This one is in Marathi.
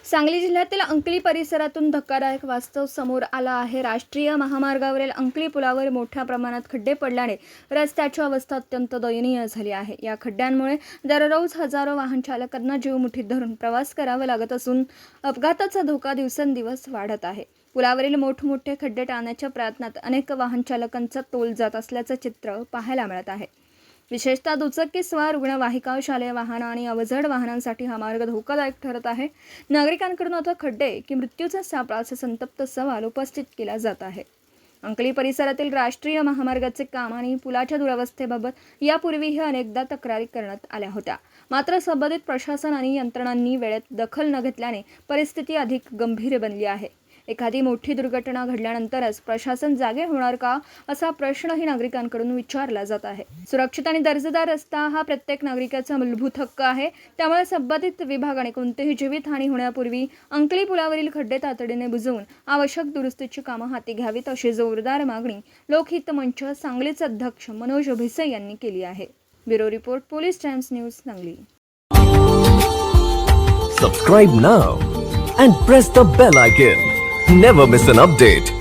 सांगली जिल्ह्यातील अंकली परिसरातून धक्कादायक वास्तव समोर आलं आहे। राष्ट्रीय महामार्गावरील अंकली पुलावर मोठ्या प्रमाणात खड्डे पडल्याने रस्त्याची अवस्था अत्यंत दयनीय झाली आहे। या खड्ड्यांमुळे दररोज हजारो वाहन चालकांना जीव मुठीत धरून प्रवास करावा लागत असून अपघाताचा धोका दिवसेंदिवस वाढत आहे। पुलावरील मोठमोठे खड्डे टाळण्याच्या प्रयत्नात अनेक वाहन चालकांचा तोल जात असल्याचं चित्र पाहायला मिळत आहे। विशेषतः दुचाकीस्वार, रुग्णवाहिका, शालेय वाहन आणि अवजड वाहनांसाठी हा मार्ग धोकादायक ठरत आहे। नागरिकांकडून आता खड्डे की मृत्यूचा सापळा असा संतप्त सवाल उपस्थित केला जात आहे। अंकली परिसरातील राष्ट्रीय महामार्गाचे काम आणि पुलाच्या दुरवस्थेबाबत यापूर्वीही अनेकदा तक्रारी करण्यात आल्या होत्या, मात्र संबंधित प्रशासन आणि यंत्रणांनी वेळेत दखल न घेतल्याने परिस्थिती अधिक गंभीर बनली आहे। एखादी मोठी दुर्घटना घडल्यानंतरच प्रशासन जागे होणार का, असा प्रश्नही नागरिकांकडून विचारला जात आहे। सुरक्षित आणि दर्जेदार रस्ता हा प्रत्येक नागरिकाचा मूलभूत हक्क आहे, त्यामुळे संबंधित विभागाने कोणतेही जीवितहानी होण्यापूर्वी अंकली पुलावरील खड्डे तातडीने बुजवून आवश्यक दुरुस्तीची कामं हाती घ्यावीत, अशी जोरदार मागणी लोकहित मंच सांगलीचे अध्यक्ष मनोज भिसे यांनी केली आहे। Bureau report, police times news, Sangli. Subscribe now and press the bell icon. Never miss an update.